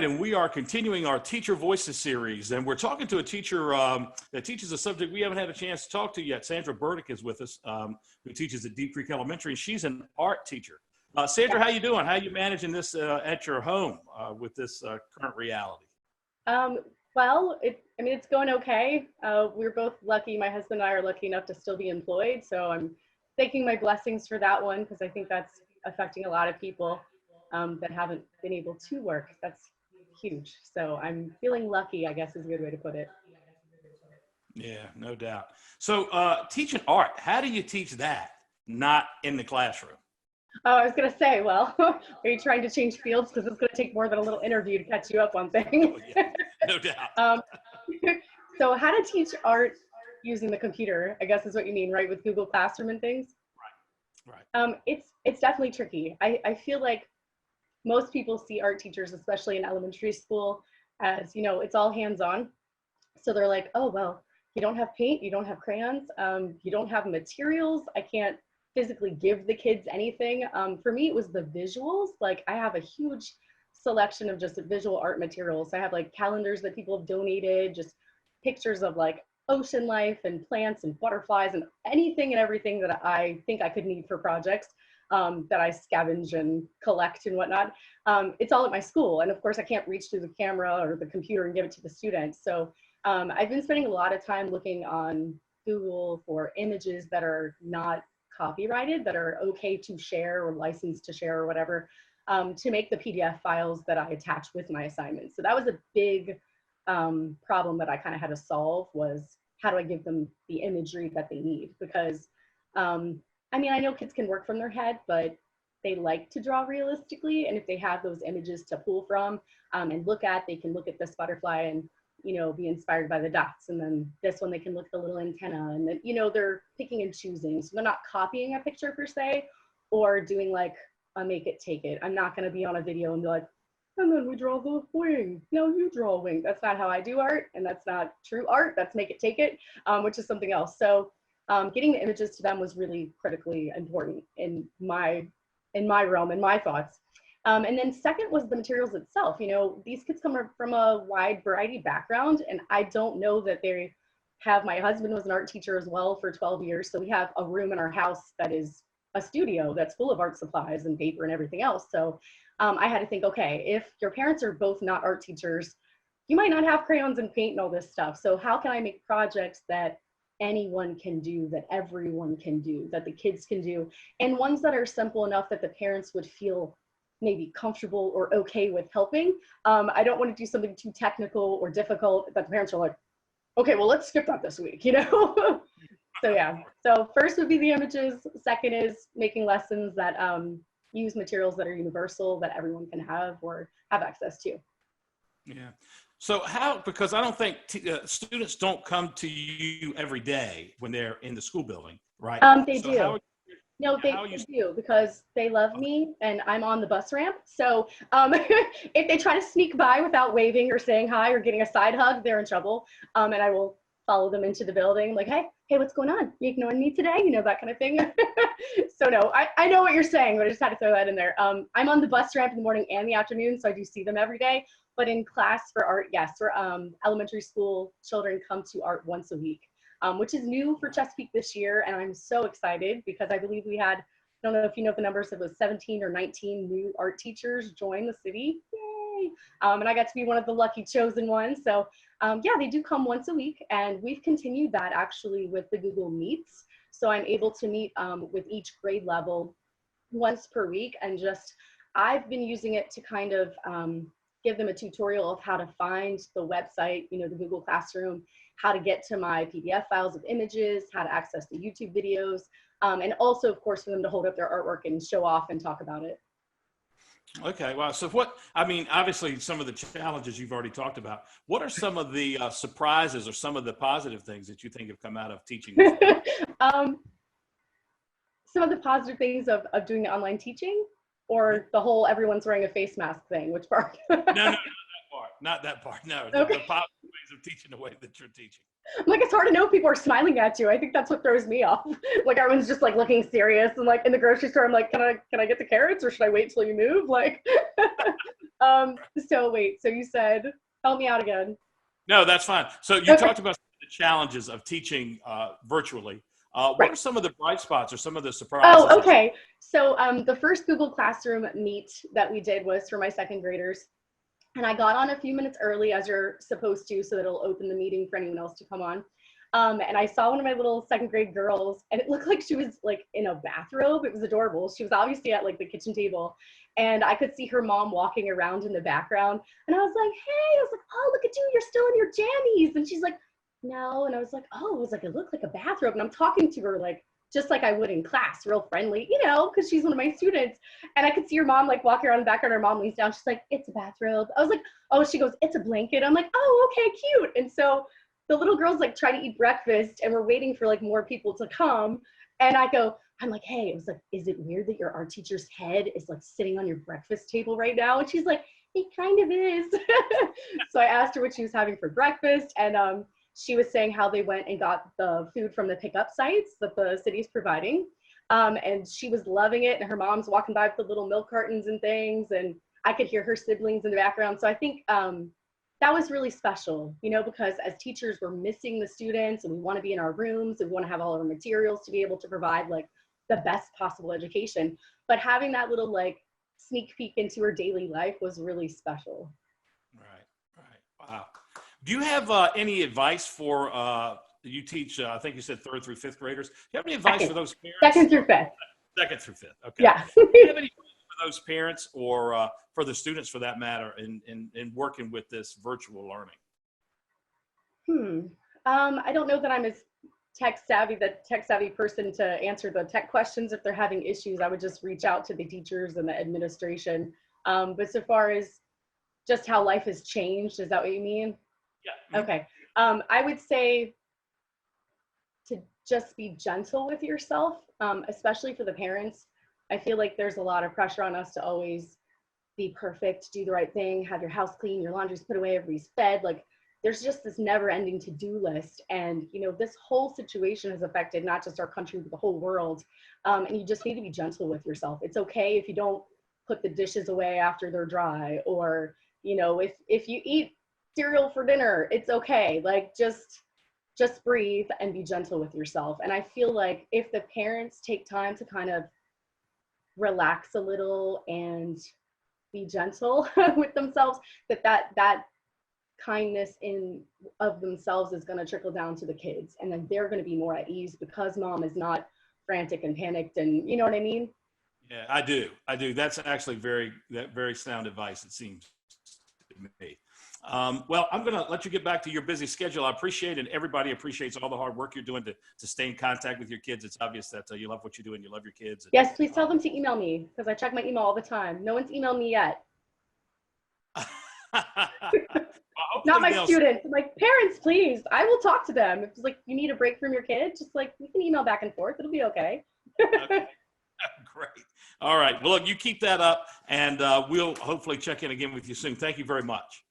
and we are continuing our Teacher Voices series, and we're talking to a teacher that teaches a subject we haven't had a chance to talk to yet. Sandra Burdick is with us, who teaches at Deep Creek Elementary, and she's an art teacher. Sandra, how you doing? How are you managing this at your home with this current reality? Well, it's going okay. We're both lucky. My husband and I are lucky enough to still be employed, so I'm thanking my blessings for that one, because I think that's affecting a lot of people that haven't been able to work. That's huge. So I'm feeling lucky, I guess is a good way to put it. Yeah, no doubt. So teaching art, how do you teach that not in the classroom? Oh, I was going to say, well, are you trying to change fields? Because it's going to take more than a little interview to catch you up on things. Oh, yeah, no doubt. So how to teach art using the computer, I guess is what you mean, right? With Google Classroom and things? Right. It's definitely tricky. I feel like most people see art teachers, especially in elementary school, as, it's all hands-on. So they're like, oh, well, you don't have paint, you don't have crayons, you don't have materials. I can't physically give the kids anything. For me, it was the visuals. Like, I have a huge selection of just visual art materials. I have like calendars that people have donated, just pictures of like ocean life and plants and butterflies and anything and everything that I think I could need for projects. That I scavenge and collect and whatnot. It's all at my school. And of course I can't reach through the camera or the computer and give it to the students. So I've been spending a lot of time looking on Google for images that are not copyrighted, that are okay to share or licensed to share or whatever, to make the PDF files that I attach with my assignments. So that was a big problem that I kind of had to solve, was how do I give them the imagery that they need? Because I know kids can work from their head, but they like to draw realistically. And if they have those images to pull from and look at, they can look at this butterfly and, be inspired by the dots. And then this one, they can look at the little antenna, and then, they're picking and choosing. So they're not copying a picture per se, or doing like a make it, take it. I'm not going to be on a video and be like, and then we draw the wing. Now you draw a wing. That's not how I do art. And that's not true art. That's make it, take it, which is something else. So getting the images to them was really critically important in my realm, in my thoughts. And then second was the materials itself. These kids come from a wide variety background, and I don't know that they have, my husband was an art teacher as well for 12 years. So we have a room in our house that is a studio that's full of art supplies and paper and everything else. So I had to think, okay, if your parents are both not art teachers, you might not have crayons and paint and all this stuff. So how can I make projects that anyone can do, that everyone can do, that the kids can do, and ones that are simple enough that the parents would feel maybe comfortable or okay with helping. I don't want to do something too technical or difficult that the parents are like, okay, well, let's skip that this week, So yeah, so first would be the images. Second is making lessons that use materials that are universal, that everyone can have or have access to. Yeah. So because I don't think students don't come to you every day when they're in the school building, right? They do. No, they do, because they love me and I'm on the bus ramp. So if they try to sneak by without waving or saying hi or getting a side hug, they're in trouble. And I will follow them into the building like, hey, what's going on? You ignoring me today? That kind of thing. So no, I know what you're saying, but I just had to throw that in there. I'm on the bus ramp in the morning and the afternoon, so I do see them every day. But in class for art, yes, for elementary school children come to art once a week, which is new for Chesapeake this year. And I'm so excited because I believe we had, I don't know if you know the numbers, it was 17 or 19 new art teachers join the city. Yay! And I got to be one of the lucky chosen ones. So yeah, they do come once a week, and we've continued that actually with the Google Meets. So I'm able to meet with each grade level once per week, and I've been using it to kind of give them a tutorial of how to find the website, the Google Classroom, how to get to my PDF files of images, how to access the YouTube videos, and also, of course, for them to hold up their artwork and show off and talk about it. Okay, well, so obviously some of the challenges you've already talked about. What are some of the surprises or some of the positive things that you think have come out of teaching? Some of the positive things of doing the online teaching, or the whole everyone's wearing a face mask thing, which part? No, not that part. No, okay. The positive ways of teaching the way that you're teaching. Like, it's hard to know if people are smiling at you. I think that's what throws me off. Like, everyone's just like looking serious, and like in the grocery store, I'm like, can I get the carrots, or should I wait till you move? Like, So wait, so you said, help me out again. No, that's fine. So you Okay. talked about the challenges of teaching virtually. What Right. are some of the bright spots or some of the surprises? Oh, okay. So the first Google Classroom meet that we did was for my second graders. And I got on a few minutes early, as you're supposed to, so that it'll open the meeting for anyone else to come on. And I saw one of my little second grade girls, and it looked like she was like in a bathrobe. It was adorable. She was obviously at like the kitchen table, and I could see her mom walking around in the background. And I was like, hey, I was like, oh, look at you, you're still in your jammies. And she's like, no. And I was like, oh, I was like, it looked like a bathrobe. And I'm talking to her like, just like I would in class, real friendly, you know, because she's one of my students. And I could see her mom like walking around in the background. Her mom leans down. She's like, it's a bathrobe. I was like, oh, she goes, it's a blanket. I'm like, oh, okay, cute. And so the little girls like try to eat breakfast, and we're waiting for like more people to come. And I'm like, hey, it was like, is it weird that your art teacher's head is like sitting on your breakfast table right now? And she's like, it kind of is. So I asked her what she was having for breakfast, and she was saying how they went and got the food from the pickup sites that the city's providing. And she was loving it. And her mom's walking by with the little milk cartons and things. And I could hear her siblings in the background. So I think that was really special, you know, because as teachers, we're missing the students, and we want to be in our rooms, and we want to have all of our materials to be able to provide like the best possible education. But having that little like sneak peek into her daily life was really special. Right. Wow. Do you have any advice for, you teach, I think you said 3rd through 5th graders. Do you have any advice for those parents? 2nd through 5th. 2nd through 5th, okay. Yeah. Do you have any advice for those parents, or for the students for that matter, in working with this virtual learning? I don't know that I'm as tech savvy person to answer the tech questions. If they're having issues, I would just reach out to the teachers and the administration. But so far as just how life has changed, is that what you mean? Yeah. Okay. I would say to just be gentle with yourself, especially for the parents. I feel like there's a lot of pressure on us to always be perfect, do the right thing, have your house clean, your laundry's put away, everybody's fed. Like there's just this never ending to-do list. And, you know, this whole situation has affected not just our country, but the whole world. And you just need to be gentle with yourself. It's okay if you don't put the dishes away after they're dry, or, you know, if you eat cereal for dinner, it's okay. Like just breathe and be gentle with yourself. And I feel like if the parents take time to kind of relax a little and be gentle with themselves, that kindness of themselves is going to trickle down to the kids, and then they're going to be more at ease because mom is not frantic and panicked, and you know what I mean? Yeah, I do. That's actually very sound advice, it seems to me. Well, I'm going to let you get back to your busy schedule. I appreciate it. Everybody appreciates all the hard work you're doing to stay in contact with your kids. It's obvious that you love what you do and you love your kids. Yes, please tell them to email me, because I check my email all the time. No one's emailed me yet. Well, not my students. I'm like, parents, please, I will talk to them. If it's like you need a break from your kid, just like we can email back and forth. It'll be okay. Okay. Great. All right. Well, look, you keep that up, and we'll hopefully check in again with you soon. Thank you very much.